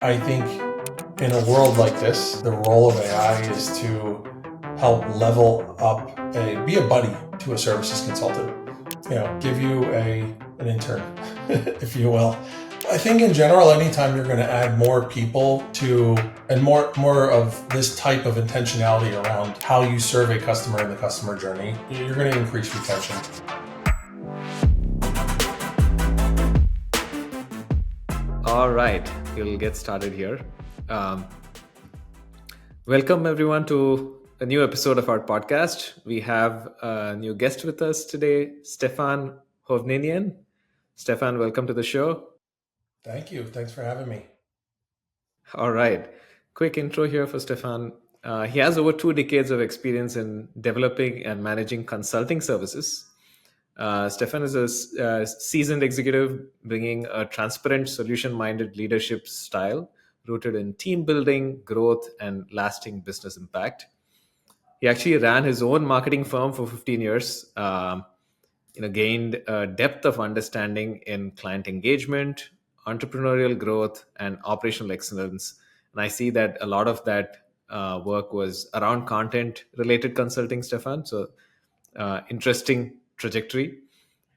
I think in a world like this, the role of AI is to help level up be a buddy to a services consultant. Give you an intern, if you will. I think in general, anytime you're going to add more people to and more of this type of intentionality around how you serve a customer in the customer journey, you're going to increase retention. All right, we'll get started here. Um, Welcome, everyone, to a new episode of our podcast. We have a new guest with us today, Stephan Hovnanian. Stefan, welcome to the show. Thank you. Thanks for having me. All right, quick intro here for Stefan. He has over 2 decades of experience in developing and managing consulting services. Stefan is a seasoned executive bringing a transparent, solution minded leadership style rooted in team building, growth, and lasting business impact. He actually ran his own marketing firm for 15 years. Gained a depth of understanding in client engagement, entrepreneurial growth, and operational excellence. And I see that a lot of that work was around content related consulting, Stefan. So interesting trajectory.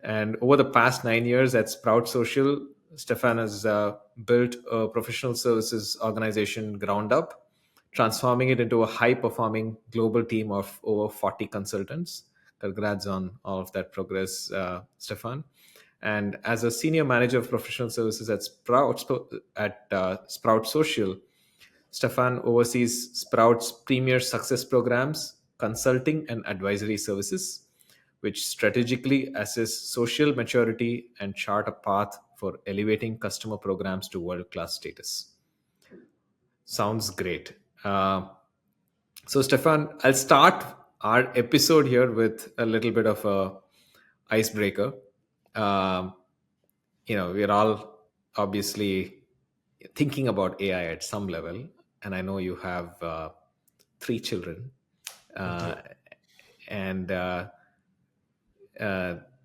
And over the past 9 years at Sprout Social, Stefan has built a professional services organization ground up, transforming it into a high performing global team of over 40 consultants. Congrats on all of that progress, Stefan. And as a senior manager of professional services at Sprout Social, Stefan oversees Sprout's premier success programs, consulting, and advisory services, which strategically assess social maturity and chart a path for elevating customer programs to world class status. Sounds great. So, Stefan, I'll start our episode here with a little bit of a icebreaker. Um, we're all obviously thinking about AI at some level, and I know you have 3 children, I do. uh, and uh,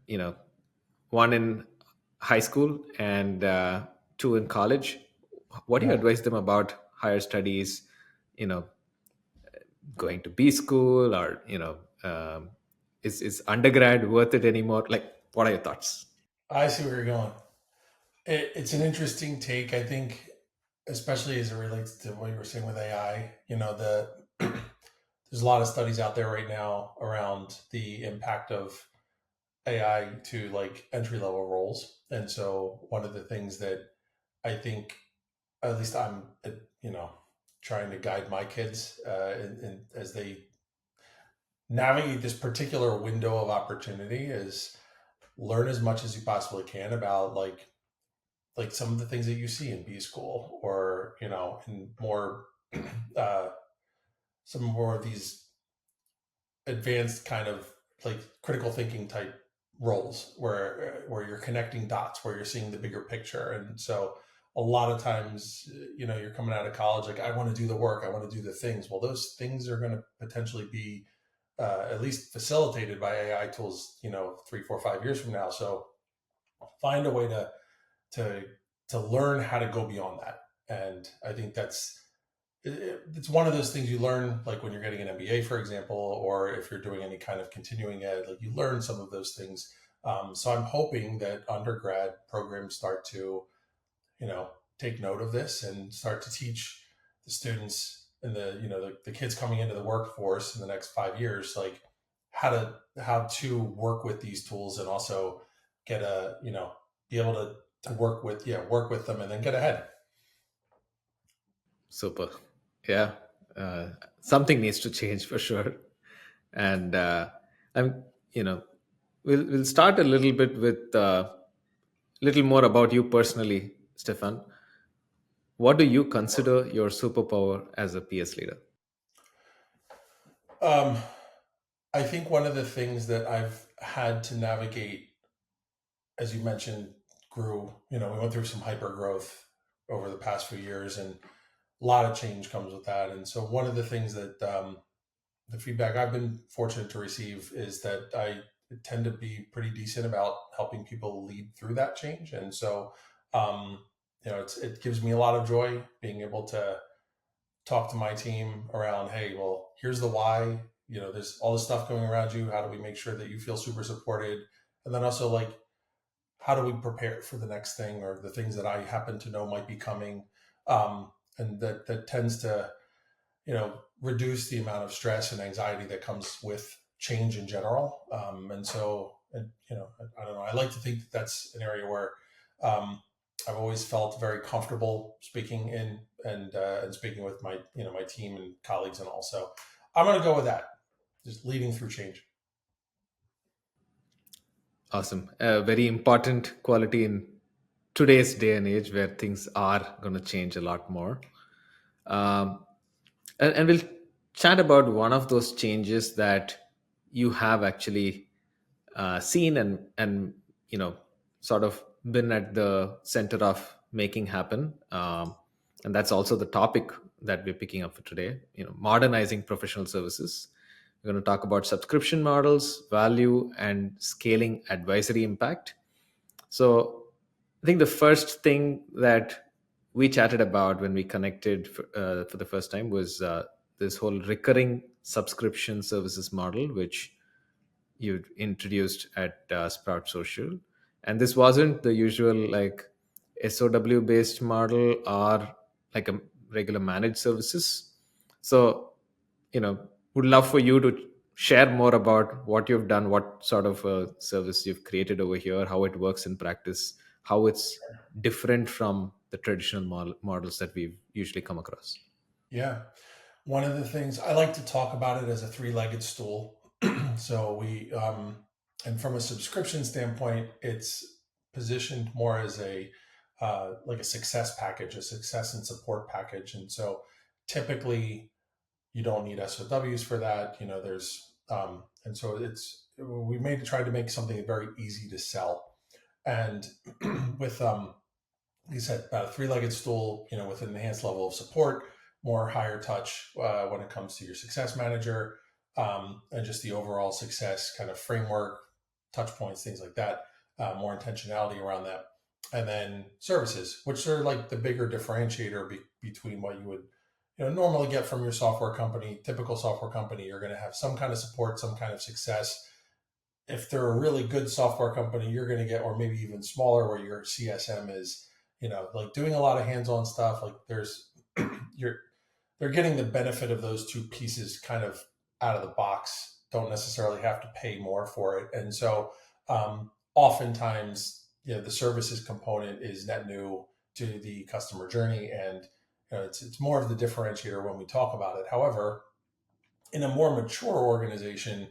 you know, one in high school and two in college. What do you Yeah. advise them about higher studies? You know, going to B school, or is undergrad worth it anymore? Like, what are your thoughts? I see where you're going. It's an interesting take, I think, especially as it relates to what you were saying with AI. There's a lot of studies out there right now around the impact of AI to like entry level roles. And so one of the things that I think, at least I'm, you know, trying to guide my kids as they navigate this particular window of opportunity is learn as much as you possibly can about like some of the things that you see in B school or in more uh, some more of these advanced kind of like critical thinking type roles where you're connecting dots, where you're seeing the bigger picture. And so a lot of times, you're coming out of college like, I want to do the work, I want to do the things. Well, those things are going to potentially be at least facilitated by AI tools, 3, 4, 5 years from now. So find a way to to learn how to go beyond that. And I think it's one of those things you learn, like when you're getting an MBA, for example, or if you're doing any kind of continuing ed, like you learn some of those things. So I'm hoping that undergrad programs start to, you know, take note of this and start to teach the students and the kids coming into the workforce in the next 5 years, like how to work with these tools and also get be able to work with them and then get ahead. Super. Yeah. Uh, Something needs to change for sure. And I'm, you know, we'll start a little bit with little more about you personally, Stefan. What do you consider your superpower as a PS leader? Um, I think one of the things that I've had to navigate, as you mentioned, grew, we went through some hyper growth over the past few years, and a lot of change comes with that. And so, one of the things that the feedback I've been fortunate to receive is that I tend to be pretty decent about helping people lead through that change. And so, um, it gives me a lot of joy being able to talk to my team around, hey, well, here's the why. There's all this stuff going around you. How do we make sure that you feel super supported? And then also, like, how do we prepare for the next thing or the things that I happen to know might be coming? And that tends to, reduce the amount of stress and anxiety that comes with change in general. And so, I don't know. I like to think that that's an area where um, I've always felt very comfortable speaking in and speaking with my team and colleagues and all. So I'm going to go with that. Just leading through change. Awesome. A very important quality in today's day and age where things are going to change a lot more. Um, and we'll chat about one of those changes that you have actually seen and sort of been at the center of making happen. And that's also the topic that we're picking up for today. Modernizing professional services. We're going to talk about subscription models, value, and scaling advisory impact. So I think the first thing that we chatted about when we connected for the first time was this whole recurring subscription services model, which you introduced at Sprout Social. And this wasn't the usual like SOW based model or like a regular managed services. So, would love for you to share more about what you've done, what sort of service you've created over here, how it works in practice, how it's different from the traditional models that we've usually come across. Yeah. One of the things I like to talk about it as a three-legged stool. So and from a subscription standpoint, it's positioned more as a like a success package, a success and support package. And so typically you don't need SOWs for that. And so we made tried to make something very easy to sell. And with like I said, about a three-legged stool, with an enhanced level of support, more higher touch when it comes to your success manager, and just the overall success kind of framework, touch points, things like that, more intentionality around that. And then services, which are like the bigger differentiator between what you would normally get from your software company. Typical software company, you're going to have some kind of support, some kind of success. If they're a really good software company, you're going to get, or maybe even smaller, where your CSM is, like doing a lot of hands-on stuff. Like there's, you're, they're getting the benefit of those two pieces kind of out of the box. Don't necessarily have to pay more for it, and so oftentimes, the services component is net new to the customer journey, and it's more of the differentiator when we talk about it. However, in a more mature organization,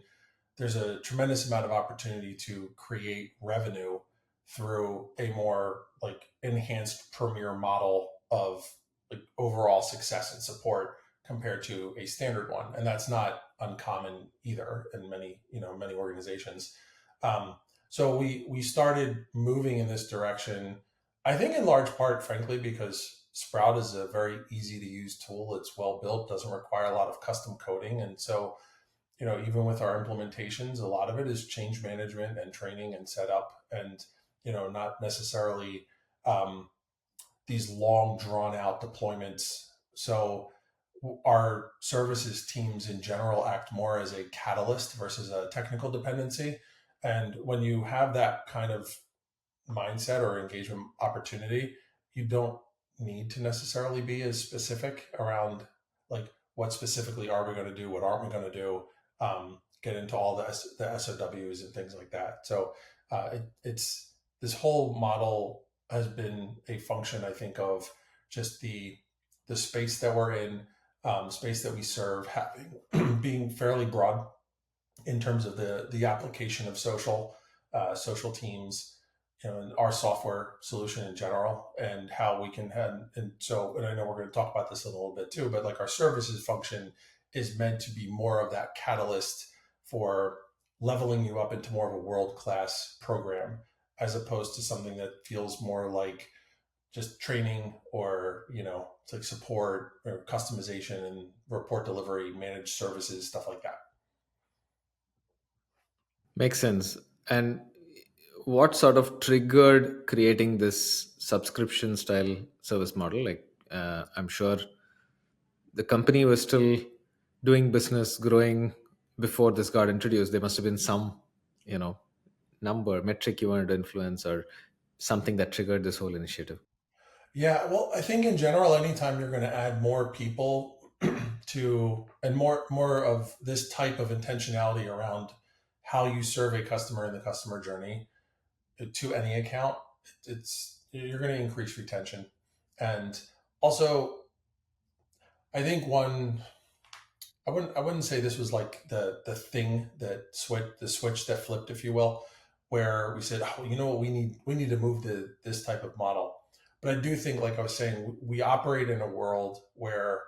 there's a tremendous amount of opportunity to create revenue through a more like enhanced premier model of like overall success and support compared to a standard one, and that's not uncommon either in many organizations. So we started moving in this direction, I think in large part, frankly, because Sprout is a very easy to use tool. It's well built, doesn't require a lot of custom coding, and so even with our implementations, a lot of it is change management and training and setup, and not necessarily um, these long, drawn out deployments. So our services teams in general act more as a catalyst versus a technical dependency. And when you have that kind of mindset or engagement opportunity, you don't need to necessarily be as specific around like what specifically are we going to do, what aren't we going to do, get into all the SOWs and things like that. So it's this whole model has been a function, I think, of just the space that we're in, space that we serve, having being fairly broad in terms of the application of social teams, and our software solution in general, and how we can have. And I know we're going to talk about this in a little bit too, but like our services function is meant to be more of that catalyst for leveling you up into more of a world class program, as opposed to something that feels more like just training, or it's like support or customization and report delivery, managed services, stuff like that. Makes sense. And what sort of triggered creating this subscription style service model? Like, I'm sure the company was still doing business, growing before this got introduced. There must have been some, you know, number metric you wanted to influence, or something that triggered this whole initiative. Yeah, well, I think in general, anytime you're going to add more people to and more of this type of intentionality around how you serve a customer in the customer journey to any account, it's you're going to increase retention. And also, I think one I wouldn't say this was like the thing that switch that flipped, if you will, where we said, oh, you know what, we need to move to this type of model. But I do think, like I was saying, we operate in a world where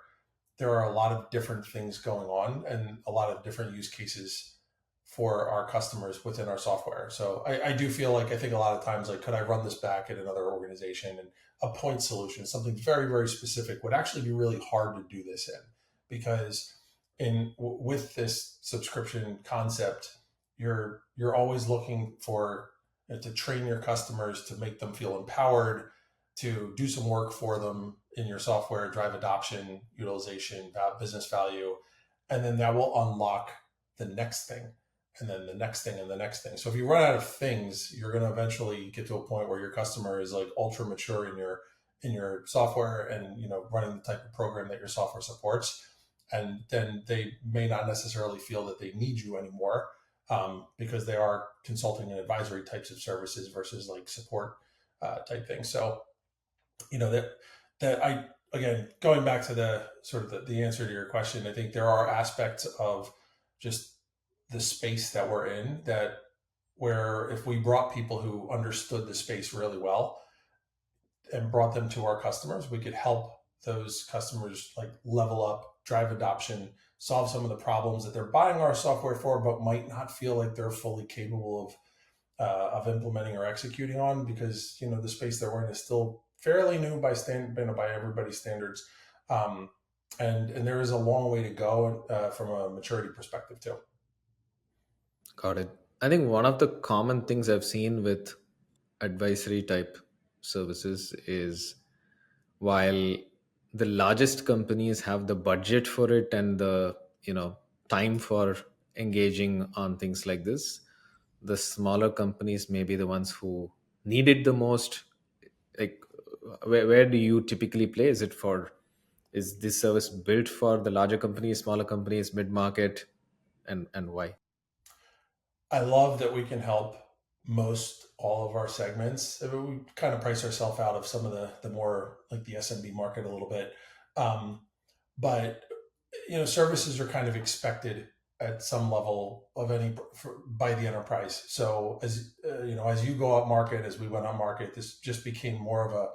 there are a lot of different things going on and a lot of different use cases for our customers within our software. So I do feel like I think a lot of times, like, could I run this back at another organization, and a point solution, something very, very specific, would actually be really hard to do this in, because with this subscription concept, you're always looking for to train your customers, to make them feel empowered, to do some work for them in your software, drive adoption, utilization, business value, and then that will unlock the next thing, and then the next thing, and the next thing. So if you run out of things, you're going to eventually get to a point where your customer is like ultra mature in your software, and running the type of program that your software supports, and then they may not necessarily feel that they need you anymore, because they are consulting and advisory types of services versus like support type things. So that I again, going back to the sort of the answer to your question, I think there are aspects of just the space that we're in, that where if we brought people who understood the space really well and brought them to our customers, we could help those customers like level up, drive adoption, solve some of the problems that they're buying our software for, but might not feel like they're fully capable of implementing or executing on, because the space that we're in is still fairly new by everybody's standards, and there is a long way to go from a maturity perspective too. Got it. I think one of the common things I've seen with advisory type services is, while the largest companies have the budget for it and the time for engaging on things like this, the smaller companies may be the ones who need it the most. Like, where do you typically play? Is this service built for the larger companies, smaller companies, mid market, and why? I love that we can help most all of our segments. I mean, we kind of price ourselves out of some of the more like the SMB market a little bit, um, but services are kind of expected at some level of by the enterprise. So as you go up market, as we went up market, this just became more of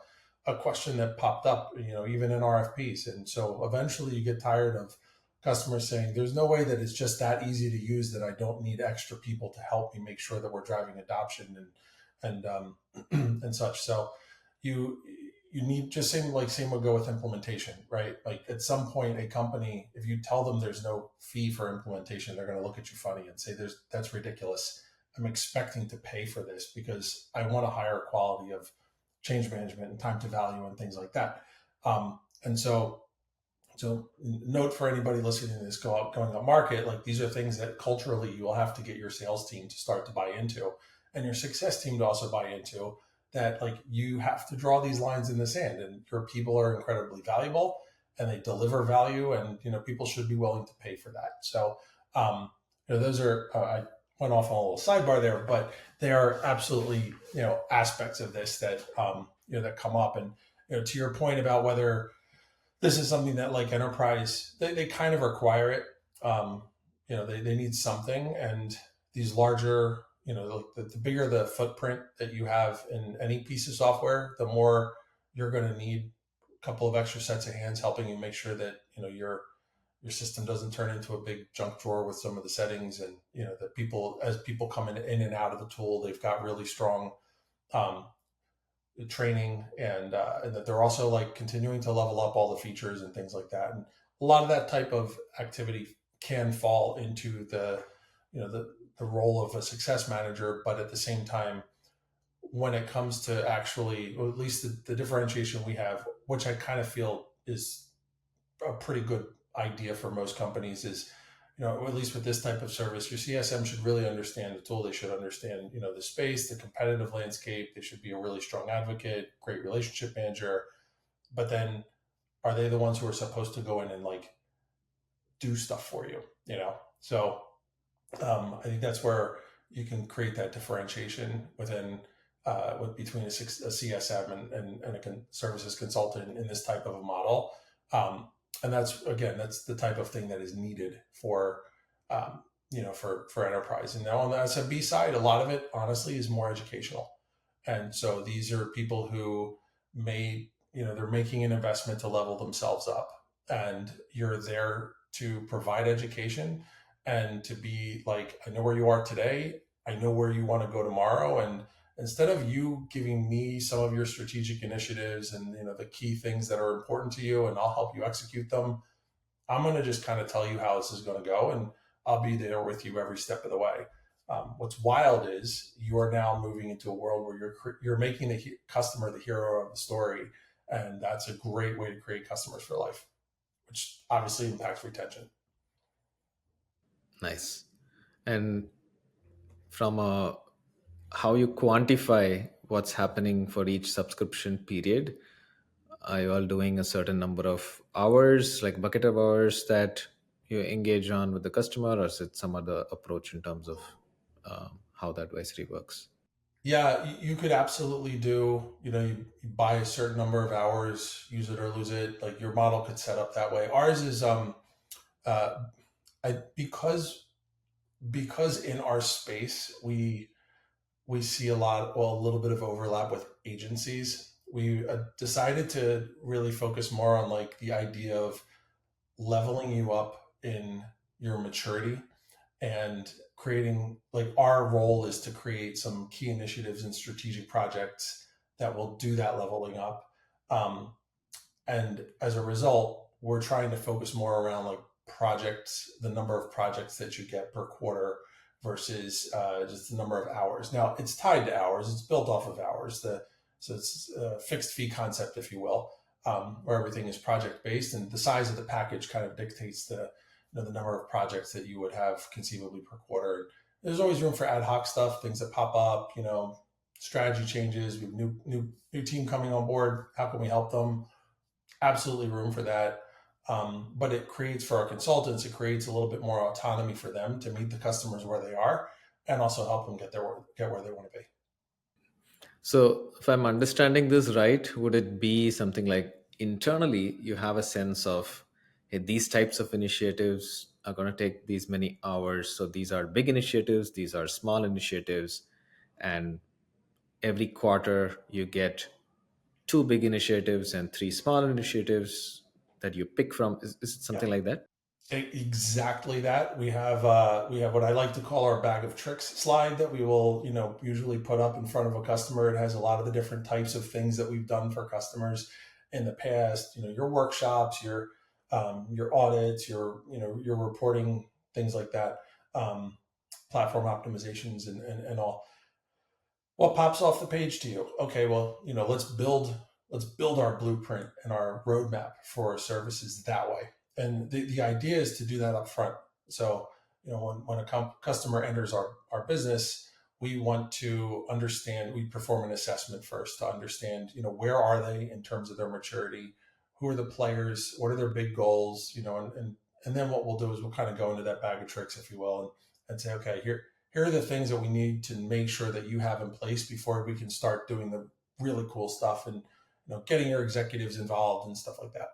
a question that popped up, even in RFPs. And so eventually you get tired of customers saying, there's no way that it's just that easy to use, that I don't need extra people to help me make sure that we're driving adoption and and such. So you you need, just same would go with implementation, right? Like at some point, a company, if you tell them there's no fee for implementation, they're going to look at you funny and say, that's ridiculous. I'm expecting to pay for this because I want a higher quality of change management and time to value and things like that. And so note for anybody listening to this, going up market, like these are things that culturally you will have to get your sales team to start to buy into, and your success team to also buy into, that like you have to draw these lines in the sand, and your people are incredibly valuable and they deliver value, and people should be willing to pay for that. So those are I went off on a little sidebar there, but they are absolutely aspects of this that that come up. And to your point about whether this is something that like enterprise, they kind of require it. They need something, and these larger, the bigger the footprint that you have in any piece of software, the more you're going to need a couple of extra sets of hands helping you make sure that your system doesn't turn into a big junk drawer with some of the settings, and that as people come in and out of the tool, they've got really strong um, training, and that they're also like continuing to level up all the features and things like that. And a lot of that type of activity can fall into the role of a success manager, but at the same time, when it comes to actually, or at least the differentiation we have, which I kind of feel is a pretty good idea for most companies, is, at least with this type of service, your CSM should really understand the tool. They should understand, the space, the competitive landscape. They should be a really strong advocate, great relationship manager. But then, are they the ones who are supposed to go in and like do stuff for you? So I think that's where you can create that differentiation between a CSM and a services consultant in this type of a model. Um, and that's the type of thing that is needed for for enterprise. And now on the SMB side, a lot of it honestly is more educational. And so these are people who they're making an investment to level themselves up, and you're there to provide education and to be like, I know where you are today, I know where you want to go tomorrow. And instead of you giving me some of your strategic initiatives and the key things that are important to you, and I'll help you execute them, I'm going to just kind of tell you how this is going to go, and I'll be there with you every step of the way. What's wild is you are now moving into a world where you're making the customer the hero of the story, and that's a great way to create customers for life, which obviously impacts retention. Nice. And from how you quantify what's happening for each subscription period, are you all doing a certain number of hours, like bucket of hours that you engage on with the customer, or is it some other approach in terms of how the advisory works? Yeah, you could absolutely do, you buy a certain number of hours, use it or lose it. Like your model could set up that way. Ours is uh I because in our space we see a little bit of overlap with agencies. We decided to really focus more on like the idea of leveling you up in your maturity, and creating, like, our role is to create some key initiatives and strategic projects that will do that leveling up. Um, and as a result, we're trying to focus more around like projects, the number of projects that you get per quarter versus just the number of hours. Now it's tied to hours; it's built off of hours. So it's a fixed fee concept, if you will, where everything is project based, and the size of the package kind of dictates the number of projects that you would have conceivably per quarter. There's always room for ad hoc stuff, things that pop up, strategy changes. We have new team coming on board. How can we help them? Absolutely room for that. But it creates, for our consultants, it creates a little bit more autonomy for them to meet the customers where they are, and also help them get where they want to be. So, if I'm understanding this right, would it be something like internally you have a sense of, hey, these types of initiatives are going to take these many hours? So, these are big initiatives, these are small initiatives, and every quarter you get two big initiatives and three small initiatives that you pick from. Is it Yeah. something like that? Exactly that. We have what I like to call our bag of tricks slide that we will, usually put up in front of a customer. It has a lot of the different types of things that we've done for customers in the past. Your workshops, your audits, your reporting, things like that, platform optimizations, and all. What pops off the page to you? Okay, well, let's build our blueprint and our roadmap for our services that way. And the idea is to do that up front. So, when a customer enters our business, we want to understand, we perform an assessment first to understand, where are they in terms of their maturity, who are the players, what are their big goals, and then what we'll do is we'll kind of go into that bag of tricks, if you will, and say, okay, here are the things that we need to make sure that you have in place before we can start doing the really cool stuff, and getting your executives involved and stuff like that.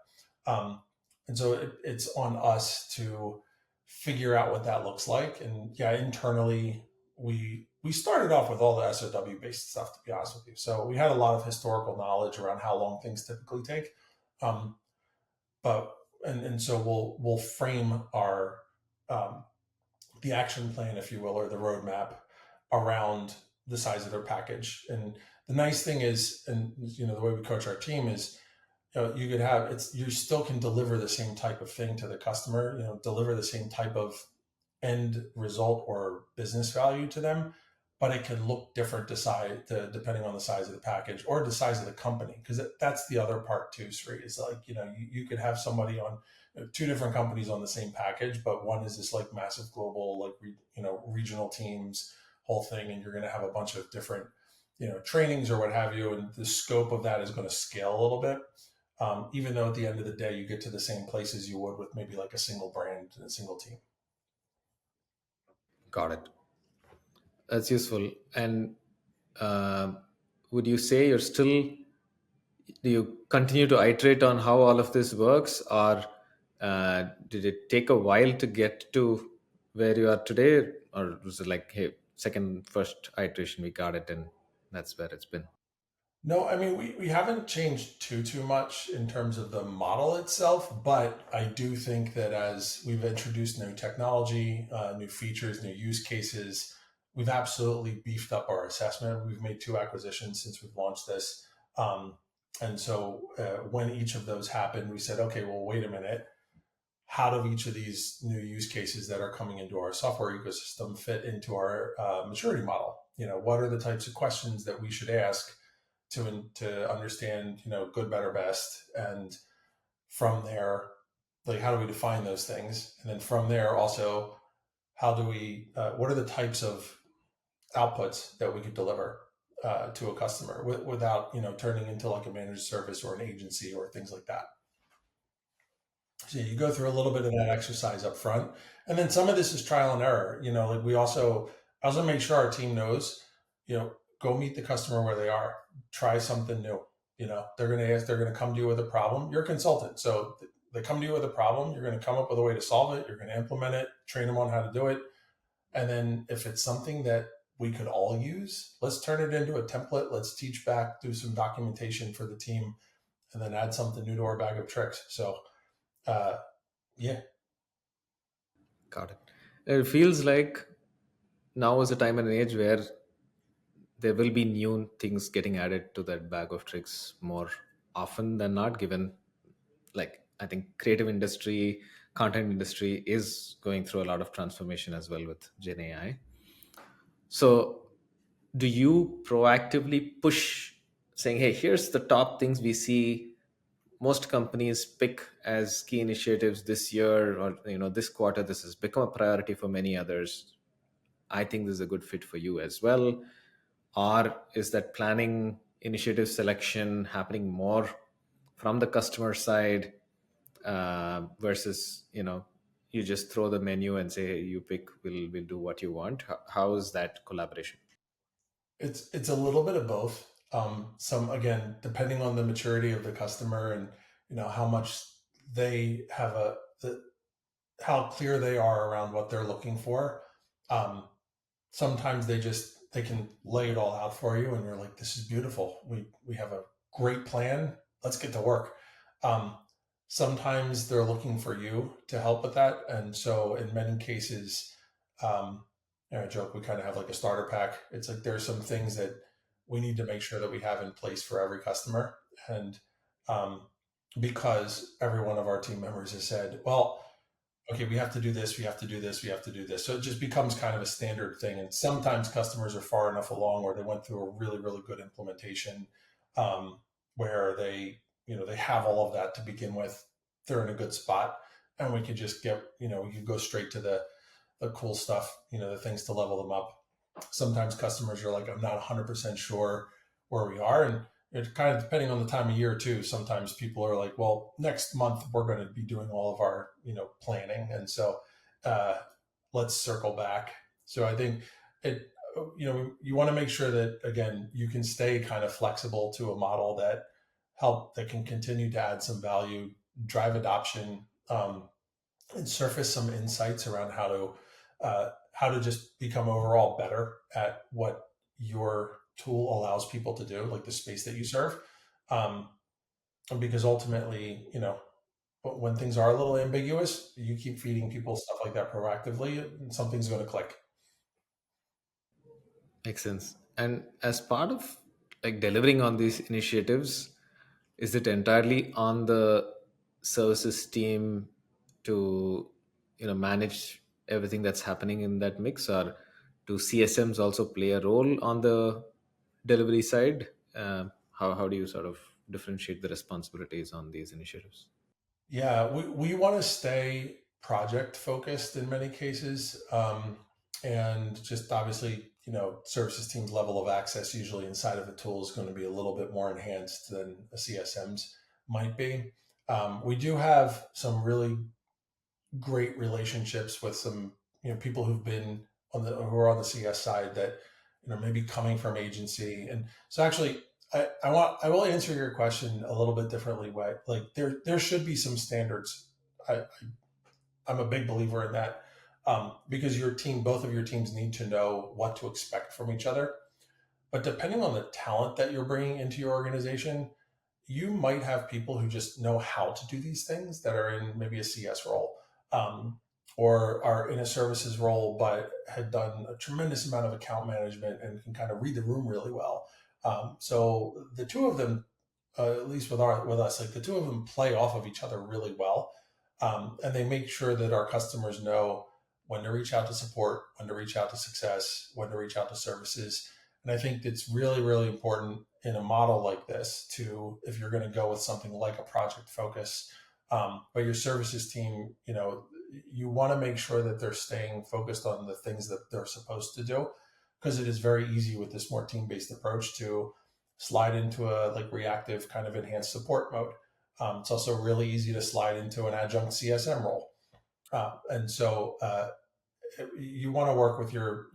And so it's on us to figure out what that looks like. And yeah, internally we started off with all the SOW based stuff, to be honest with you. So we had a lot of historical knowledge around how long things typically take. Um, but and so we'll frame our um, the action plan, if you will, or the roadmap around the size of their package. And the nice thing is, and the way we coach our team is, you could have you still can deliver the same type of thing to the customer, deliver the same type of end result or business value to them, but it can look different depending on the size of the package or the size of the company. Because that's the other part too, Sri, is like, you could have somebody on two different companies on the same package, but one is this like massive global, like, regional teams, whole thing. And you're going to have a bunch of different, trainings or what have you. And the scope of that is going to scale a little bit. Even though at the end of the day, you get to the same places you would with maybe like a single brand and a single team. Got it. That's useful. And uh, would you say you're still, do you continue to iterate on how all of this works, or did it take a while to get to where you are today, or was it like, hey, second, first iteration, we got it, and that's where it's been? No, I mean, we haven't changed too much in terms of the model itself, but I do think that as we've introduced new technology, new features, new use cases, we've absolutely beefed up our assessment. We've made two acquisitions since we've launched this. And so when each of those happened, we said, okay, well, wait a minute. How do each of these new use cases that are coming into our software ecosystem fit into our maturity model? What are the types of questions that we should ask to understand, good, better, best, and from there, like, how do we define those things, and then from there, also, how do we, what are the types of outputs that we could deliver to a customer without, turning into like a managed service or an agency or things like that. So you go through a little bit of that exercise up front, and then some of this is trial and error. Like I also make sure our team knows, go meet the customer where they are, try something new. They're gonna come to you with a problem. You're a consultant, so they come to you with a problem. You're gonna come up with a way to solve it. You're gonna implement it, train them on how to do it, and then if it's something that we could all use, let's turn it into a template. Let's teach back, do some documentation for the team, and then add something new to our bag of tricks. So uh, yeah. Got it. It feels like now is a time and an age where there will be new things getting added to that bag of tricks more often than not, given, like, I think creative industry, content industry is going through a lot of transformation as well with Gen AI. So do you proactively push, saying, hey, here's the top things we see most companies pick as key initiatives this year, or this quarter, this has become a priority for many others, I think this is a good fit for you as well? Or is that planning, initiative selection happening more from the customer side, versus, you just throw the menu and say, hey, you pick, we'll do what you want? How is that collaboration? It's a little bit of both. Some, again, depending on the maturity of the customer and how much they have how clear they are around what they're looking for. Um, Sometimes they can lay it all out for you, and you're like, this is beautiful. We have a great plan. Let's get to work. Um, Sometimes they're looking for you to help with that, and so in many cases, um, I joke, we kind of have like a starter pack. It's like there's some things that we need to make sure that we have in place for every customer, and um, because every one of our team members has said, well, okay, we have to do this, we have to do this, we have to do this. So it just becomes kind of a standard thing. And sometimes customers are far enough along where they went through a really, really good implementation, um, where they have all of that to begin with. They're in a good spot, and we could just we could go straight to the cool stuff, the things to level them up. Sometimes customers are like, I'm not 100% sure where we are. And it's kind of depending on the time of year too. Sometimes people are like, well, next month we're going to be doing all of our, planning. And so uh, let's circle back. So I think you want to make sure that, again, you can stay kind of flexible to a model that can continue to add some value, drive adoption, and surface some insights around how to just become overall better at what your tool allows people to do, like the space that you serve. Um, because ultimately, when things are a little ambiguous, you keep feeding people stuff like that proactively, and something's going to click. Makes sense. And as part of, like, delivering on these initiatives, is it entirely on the services team to manage everything that's happening in that mix, or do CSMs also play a role on the delivery side? How do you sort of differentiate the responsibilities on these initiatives? Yeah, we want to stay project focused in many cases. And just obviously, services team's level of access usually inside of a tool is going to be a little bit more enhanced than a CSM's might be. We do have some really great relationships with some people who've been who are on the CS side that maybe coming from agency. And so actually I will answer your question a little bit differently. Way like there should be some standards. I'm a big believer in that, because both of your teams need to know what to expect from each other. But depending on the talent that you're bringing into your organization, you might have people who just know how to do these things that are in maybe a CS role, or are in a services role, but had done a tremendous amount of account management and can kind of read the room really well. So the two of them, at least with us, like the two of them play off of each other really well, and they make sure that our customers know when to reach out to support, when to reach out to success, when to reach out to services. And I think it's really, really important in a model like this to, if you're going to go with something like a project focus, but your services team, you want to make sure that they're staying focused on the things that they're supposed to do, because it is very easy with this more team-based approach to slide into a like reactive kind of enhanced support mode. It's also really easy to slide into an adjunct CSM role, and so you want to work with your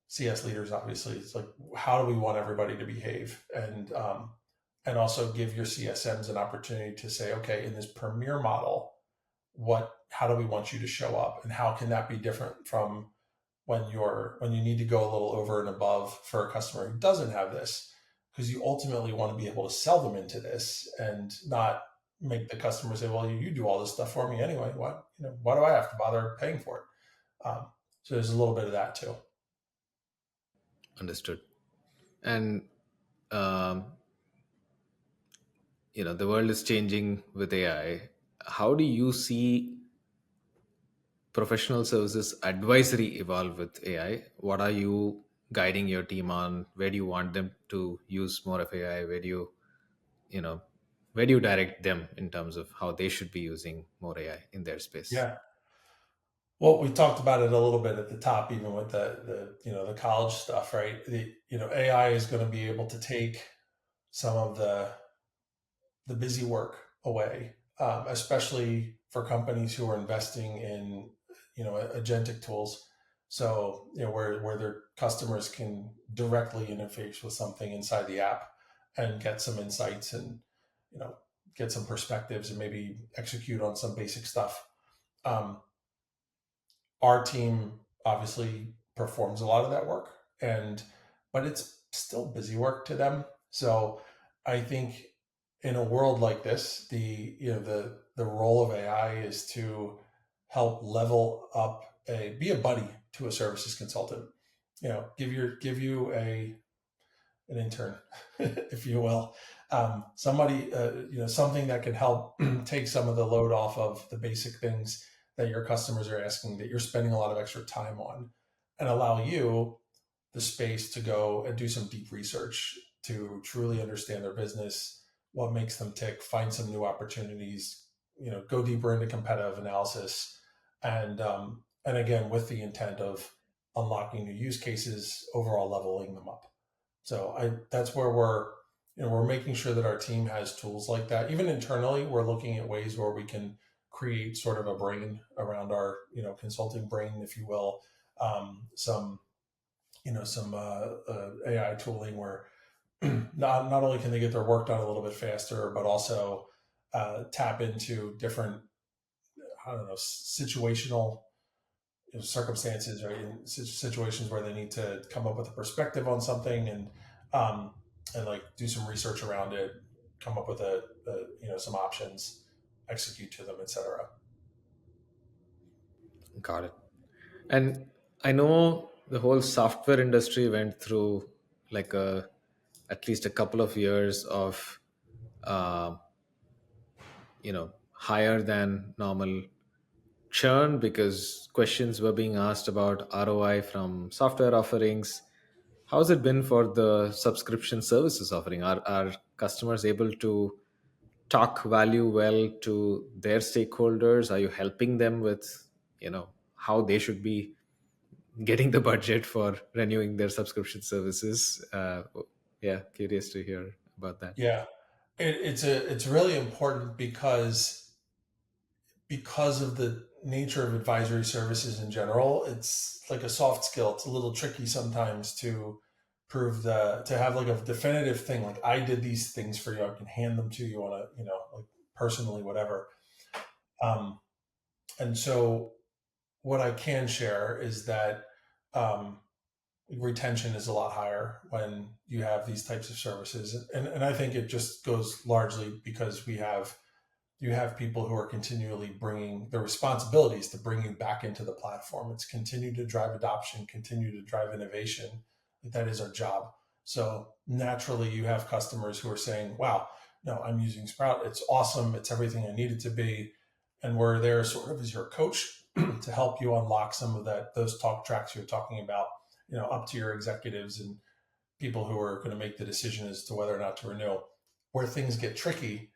CS leaders. Obviously, it's like, how do we want everybody to behave, and also give your CSMs an opportunity to say, okay, in this premier model, how do we want you to show up, and how can that be different from when you need to go a little over and above for a customer who doesn't have this, because you ultimately want to be able to sell them into this and not make the customer say, well, you do all this stuff for me anyway. Why do I have to bother paying for it? So there's a little bit of that too. Understood. And the world is changing with AI. How do you see professional services advisory evolve with AI? What are you guiding your team on? Where do you want them to use more of AI? You know, where do you direct them in terms of how they should be using more AI in their space? Yeah. Well, we talked about it a little bit at the top, even with the college stuff, right? AI is going to be able to take some of the busy work away, especially for companies who are investing in agentic tools. So where their customers can directly interface with something inside the app and get some insights, and you know get some perspectives, and maybe execute on some basic stuff. Um, our team obviously performs a lot of that work, and but it's still busy work to them. So I think in a world like this, the role of AI is to help level up, be a buddy to a services consultant. Give you a an intern, if you will, somebody, something that can help take some of the load off of the basic things that your customers are asking, that you're spending a lot of extra time on, and allow you the space to go and do some deep research to truly understand their business, what makes them tick, find some new opportunities, go deeper into competitive analysis, and again with the intent of unlocking new use cases, overall leveling them up. So that's where we're making sure that our team has tools like that. Even internally, we're looking at ways where we can create sort of a brain around our, consulting brain, if you will. Some AI tooling where not only can they get their work done a little bit faster, but also tap into different, I don't know, situational circumstances, right? In situations where they need to come up with a perspective on something, um, and like do some research around it, come up with some options, execute to them, etc. Got it. And I know the whole software industry went through like at least a couple of years of uh, higher than normal churn because questions were being asked about ROI from software offerings. How's it been for the subscription services offering? Are customers able to talk value well to their stakeholders? Are you helping them with, how they should be getting the budget for renewing their subscription services? Yeah, curious to hear about that. Yeah, it's really important because of the nature of advisory services in general. It's like a soft skill. It's a little tricky sometimes to prove to have like a definitive thing. Like I did these things for you. I can hand them to you on a like personally whatever. Um, and so what I can share is that um, retention is a lot higher when you have these types of services, and I think it just goes largely because you have people who are continually bringing the responsibilities to bring you back into the platform. It's continue to drive adoption, continue to drive innovation. That is our job. So naturally, you have customers who are saying, "Wow, no, I'm using Sprout. It's awesome. It's everything I need it to be." And we're there sort of as your coach to help you unlock some of those talk tracks you're talking about, up to your executives and people who are going to make the decision as to whether or not to renew. Where things get tricky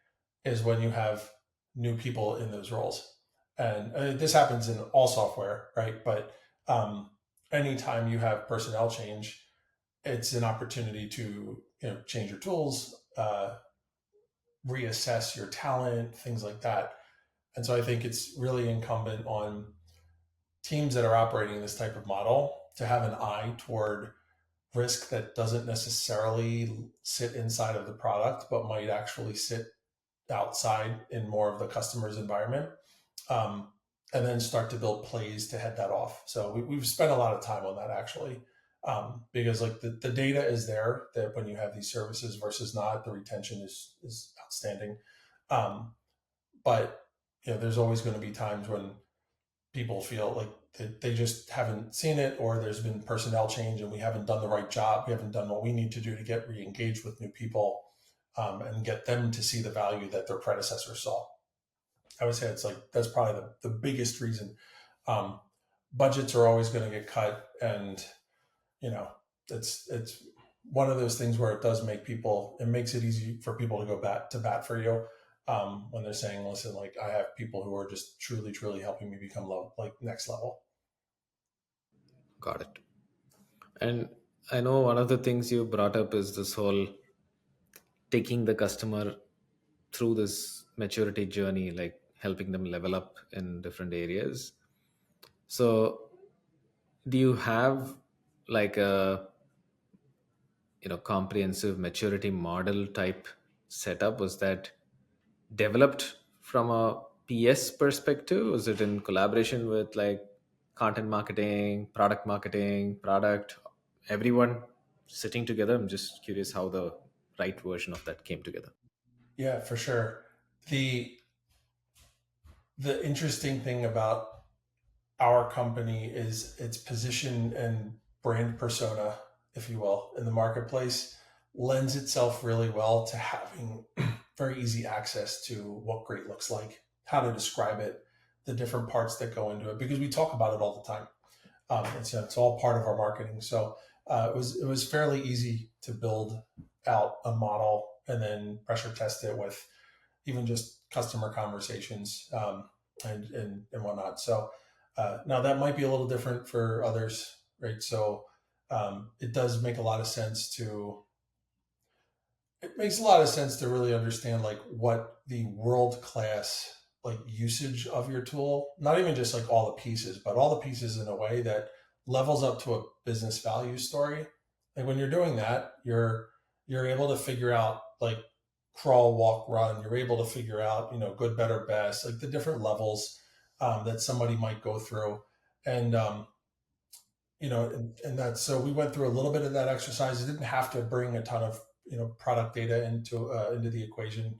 is when you have new people in those roles. And this happens in all software, right? But anytime you have personnel change, it's an opportunity to change your tools, reassess your talent, things like that. And so I think it's really incumbent on teams that are operating this type of model to have an eye toward risk that doesn't necessarily sit inside of the product, but might actually sit outside in more of the customer's environment. Um, and then start to build plays to head that off. So we've spent a lot of time on that actually, because like the data is there that when you have these services versus not, the retention is outstanding. Um, but there's always going to be times when people feel like they just haven't seen it, or there's been personnel change and we haven't done the right job. We haven't done what we need to do to get re-engaged with new people, and get them to see the value that their predecessors saw. I would say it's like that's probably the biggest reason. Um, Budgets are always going to get cut, and you know it's one of those things where it makes it easy for people to go bat for you, when they're saying, listen, like I have people who are just truly helping me become like next level. Got it. And I know one of the things you brought up is this whole taking the customer through this maturity journey, like helping them level up in different areas. So, do you have like a comprehensive maturity model type setup? Was that developed from a PS perspective? Was it in collaboration with like content marketing, product, everyone sitting together? I'm just curious how the right version of that came together. Yeah, for sure. The the interesting thing about our company is its position and brand persona, if you will, in the marketplace lends itself really well to having very easy access to what great looks like, how to describe it, the different parts that go into it, because we talk about it all the time. It's all part of our marketing. So it was fairly easy to build out a model and then pressure test it with even just customer conversations, and whatnot. So now that might be a little different for others, right? So it does make a lot of sense to it makes a lot of sense to really understand like what the world class like usage of your tool, not even just like all the pieces, but all the pieces in a way that levels up to a business value story. Like when you're doing that, you're able to figure out like crawl, walk, run. You're able to figure out good, better, best, like the different levels that somebody might go through, and and that's so we went through a little bit of that exercise. It didn't have to bring a ton of product data into the equation,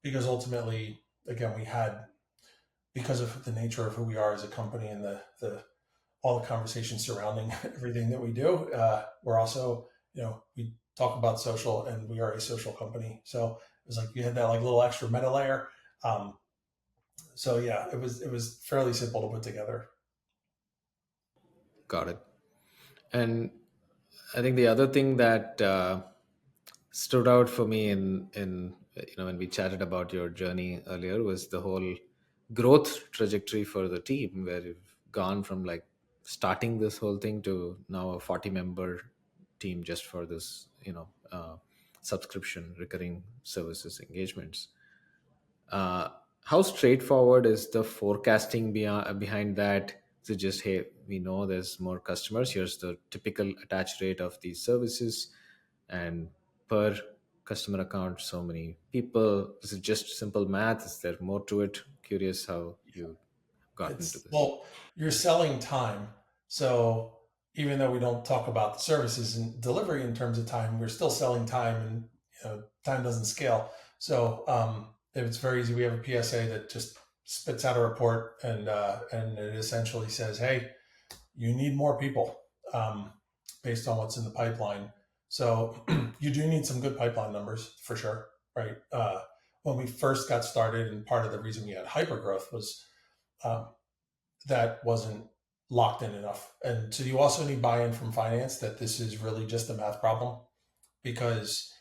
because ultimately, again, we had because of the nature of who we are as a company and the all the conversations surrounding everything that we do. We're also we talk about social, and we are a social company, so it was like you had that like little extra meta layer. Um, So yeah, it was fairly simple to put together. Got it. And I think the other thing that stood out for me in when we chatted about your journey earlier was the whole growth trajectory for the team, where you've gone from like starting this whole thing to now a 40-member team just for this subscription recurring services engagements. uh, how straightforward is the forecasting behind that? Is it just, hey, we know there's more customers, here's the typical attach rate of these services, and per customer account, so many people? Is it just simple math? Is there more to it? Curious how you got into It's this. well, you're selling time. So even though we don't talk about the services and delivery in terms of time, we're still selling time, and time doesn't scale. So if it's very easy, we have a PSA that just spits out a report, and it essentially says, "Hey, you need more people um, based on what's in the pipeline." So you do need some good pipeline numbers for sure, right? When we first got started, and part of the reason we had hypergrowth was um, that wasn't locked in enough. And so you also need buy-in from finance that this is really just a math problem, because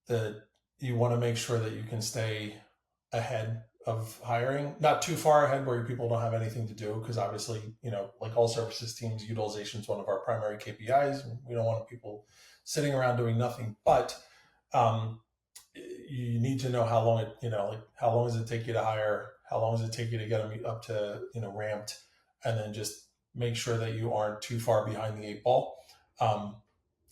the you want to make sure that you can stay ahead of hiring, not too far ahead where your people don't have anything to do, because obviously, like all services teams, utilization is one of our primary KPIs. We don't want people sitting around doing nothing, but um, you need to know how long like how long does it take you to hire, how long does it take you to get them up to ramped, and then just make sure that you aren't too far behind the eight ball.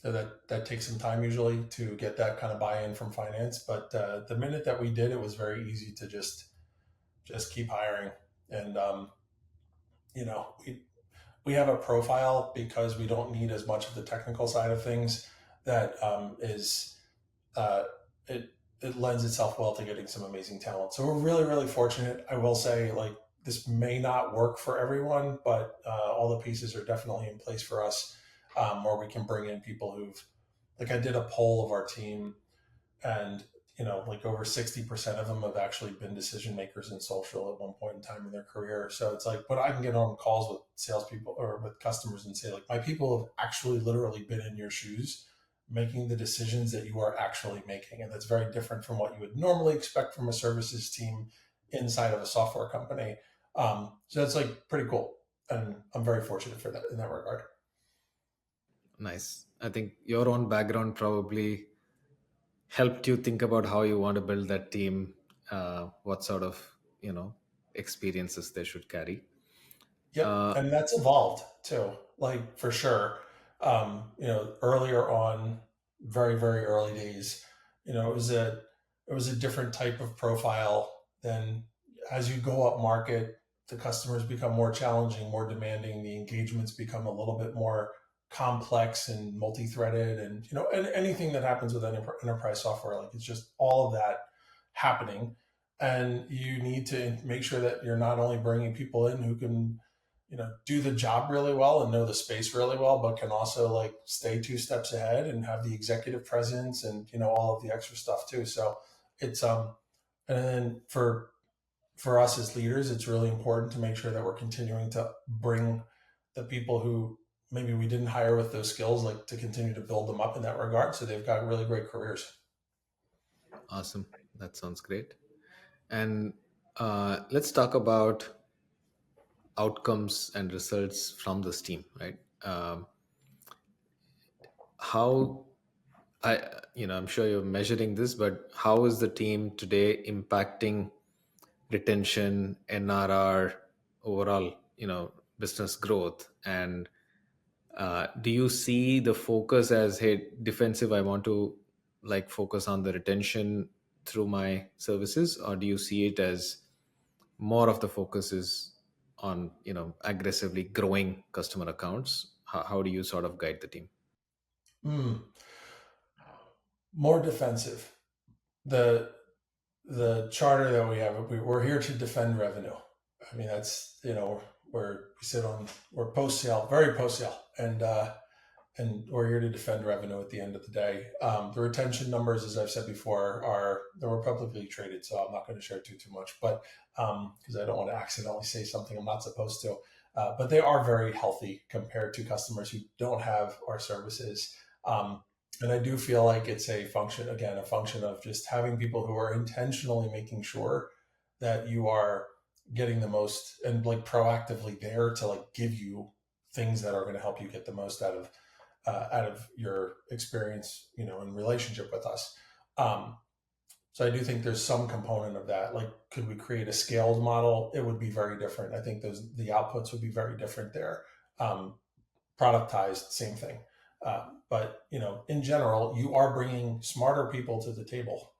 So that takes some time usually to get that kind of buy-in from finance, but the minute that we did, it was very easy to just keep hiring. And we have a profile, because we don't need as much of the technical side of things, that is uh, it it lends itself well to getting some amazing talent. So we're really, really fortunate. I will say, like, this may not work for everyone, but all the pieces are definitely in place for us, where we can bring in people who've, like, I did a poll of our team, and like over 60% of them have actually been decision makers in social at one point in time in their career. So it's like, when I can get on calls with salespeople or with customers and say, like, my people have actually literally been in your shoes, making the decisions that you are actually making. And that's very different from what you would normally expect from a services team inside of a software company. So that's like pretty cool, and I'm very fortunate for that in that regard. Nice. I think your own background probably helped you think about how you want to build that team, what sort of experiences they should carry. Yep, uh, and that's evolved too, like, for sure. Earlier on, very, very early days, it was a different type of profile. Then, as you go up market, the customers become more challenging, more demanding. The engagements become a little bit more complex and multi-threaded, and anything that happens with enterprise software, like, it's just all of that happening. And you need to make sure that you're not only bringing people in who can do the job really well and know the space really well, but can also, like, stay two steps ahead and have the executive presence and all of the extra stuff too. So it's and then for us as leaders, it's really important to make sure that we're continuing to bring the people who maybe we didn't hire with those skills, like, to continue to build them up in that regard, so they've got really great careers. Awesome. That sounds great. And let's talk about outcomes and results from this team, right? How I'm sure you're measuring this, but how is the team today impacting retention, NRR, overall, business growth? And do you see the focus as, hey, defensive, I want to like focus on the retention through my services, or do you see it as more of the focus is on aggressively growing customer accounts? How do you sort of guide the team? Mm, more defensive. The charter that we have, we're here to defend revenue. I mean, that's, where we sit on, we're post sale, very post sale. and we're here to defend revenue at the end of the day. The retention numbers, as I've said before, are they were publicly traded, so I'm not going to share too much, but because I don't want to accidentally say something I'm not supposed to. But they are very healthy compared to customers who don't have our services. Um, and I do feel like it's a function, again, a function of just having people who are intentionally making sure that you are getting the most and like proactively there to like give you things that are going to help you get the most out of your experience, in relationship with us. Um, so I do think there's some component of that. Like, could we create a scaled model? It would be very different. I think the outputs would be very different there. Um, Productized, same thing. But in general, you are bringing smarter people to the table,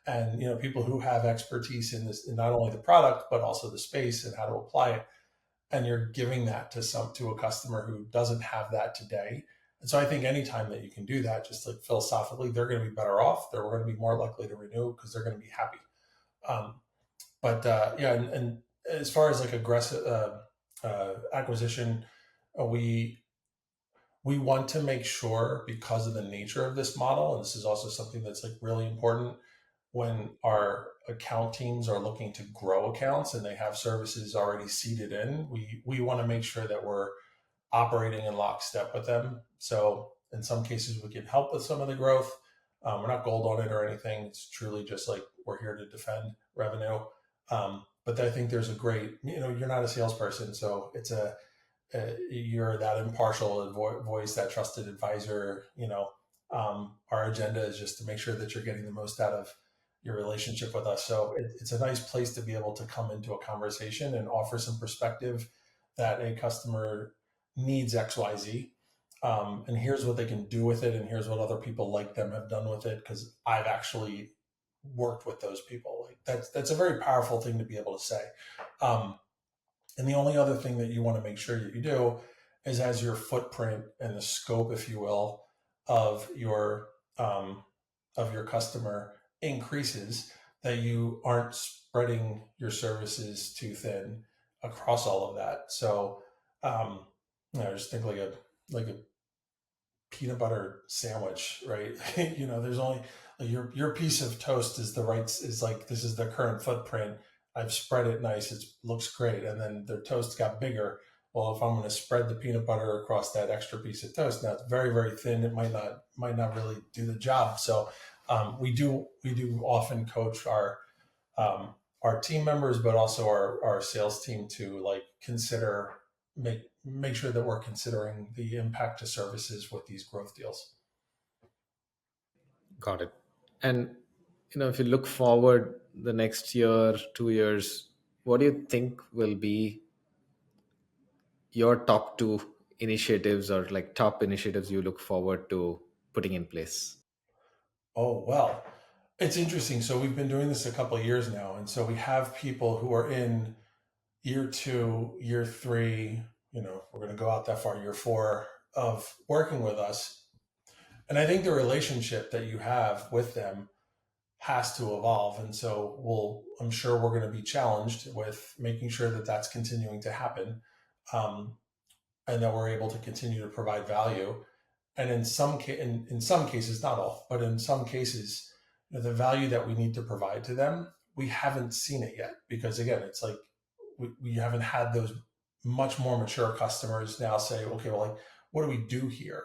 and people who have expertise in this, in not only the product but also the space and how to apply it, and you're giving that to a customer who doesn't have that today. And so I think anytime that you can do that, just like philosophically, they're going to be better off. They're going to be more likely to renew because they're going to be happy. Um, but yeah, and as far as like aggressive acquisition, we want to make sure, because of the nature of this model, and this is also something that's like really important when our account teams are looking to grow accounts and they have services already seeded in, we want to make sure that we're operating in lockstep with them. So in some cases, we can help with some of the growth. We're not gold on it or anything. It's truly just like we're here to defend revenue. But I think there's a great, you're not a salesperson, so you're that impartial voice, that trusted advisor. Our agenda is just to make sure that you're getting the most out of your relationship with us. So it's a nice place to be able to come into a conversation and offer some perspective that a customer needs XYZ. And here's what they can do with it, and here's what other people like them have done with it, because I've actually worked with those people. Like that's a very powerful thing to be able to say. Um, and the only other thing that you want to make sure that you do is, as your footprint and the scope, if you will, of your um, of your customer increases, that you aren't spreading your services too thin across all of that. So, just think like a peanut butter sandwich, right? There's only like, your piece of toast is is like, this is the current footprint. I've spread it nice. It looks great, and then the toast got bigger. Well, if I'm going to spread the peanut butter across that extra piece of toast, now it's very very thin. It might not really do the job. So we do often coach our team members, but also our sales team, to like consider make sure that we're considering the impact to services with these growth deals. Got it. And if you look forward the next year, 2 years, what do you think will be your top two initiatives, or like top initiatives you look forward to putting in place? Oh, well, it's interesting. So we've been doing this a couple of years now, and so we have people who are in year two, year three. We're going to go out that far, year four of working with us. And I think the relationship that you have with them has to evolve. And so I'm sure we're going to be challenged with making sure that that's continuing to happen, um, and that we're able to continue to provide value. And in some cases, not all, but in some cases, the value that we need to provide to them, we haven't seen it yet, because again, it's like we haven't had those much more mature customers now say, okay, well, like, what do we do here?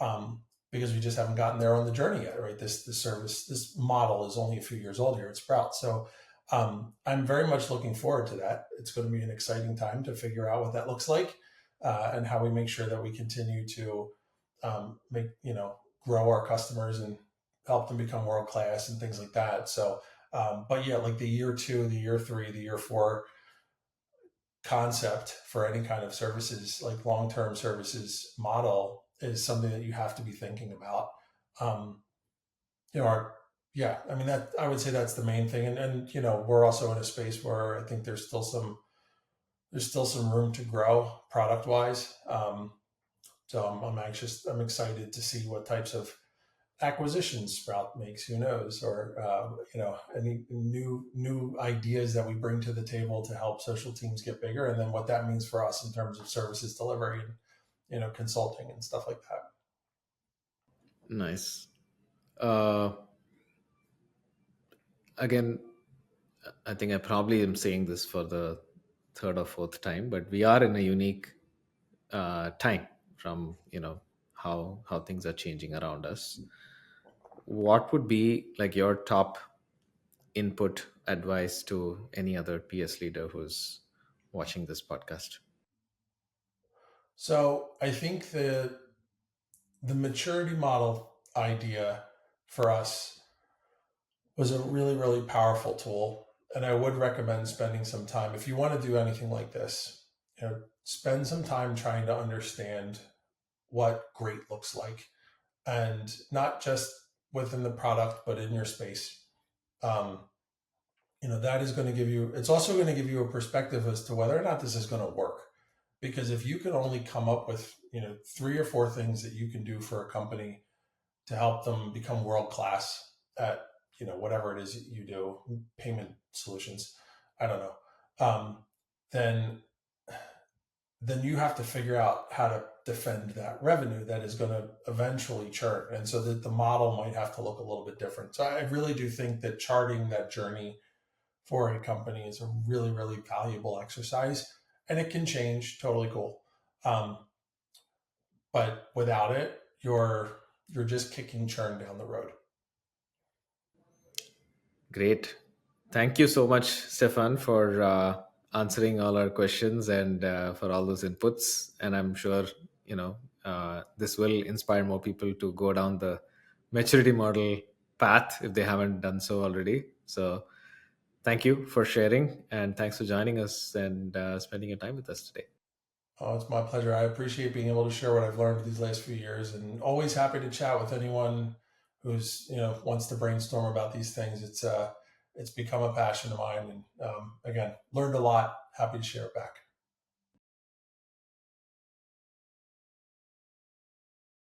Um, because we just haven't gotten there on the journey yet, right? This service, this model is only a few years old here at Sprout. So I'm very much looking forward to that. It's going to be an exciting time to figure out what that looks like, and how we make sure that we continue to make grow our customers and help them become world class and things like that. So, but yeah, like the year two, the year three, the year four concept for any kind of services, like long term services model, is something that you have to be thinking about. Um, our Yeah, I mean, that I would say that's the main thing, and we're also in a space where I think there's still some room to grow product wise. So I'm excited to see what types of acquisitions Sprout makes. Who knows? Or any new ideas that we bring to the table to help social teams get bigger, and then what that means for us in terms of services delivery and consulting and stuff like that. Nice. Uh, Again, I think I probably am saying this for the third or fourth time, but we are in a unique time from how things are changing around us. What would be like your top input advice to any other PS leader who's watching this podcast? So I think the maturity model idea for us was a really, really powerful tool. And I would recommend spending some time, if you want to do anything like this, spend some time trying to understand what great looks like, and not just within the product, but in your space. Um, that is going to give you, it's also going to give you a perspective as to whether or not this is going to work. Because if you can only come up with, three or four things that you can do for a company to help them become world class at, whatever it is you do, payment solutions, I don't know, um, then then you have to figure out how to defend that revenue that is going to eventually churn. And so that the model might have to look a little bit different. So I really do think that charting that journey for a company is a really, really valuable exercise. And it can change, totally cool. Um, but without it, you're just kicking churn down the road. Great. Thank you so much, Stefan, for answering all our questions and for all those inputs. And I'm sure, this will inspire more people to go down the maturity model path if they haven't done so already. So thank you for sharing, and thanks for joining us and spending your time with us today. Oh, it's my pleasure. I appreciate being able to share what I've learned these last few years, and always happy to chat with anyone who's wants to brainstorm about these things. It's become a passion of mine, and again, learned a lot. Happy to share it back.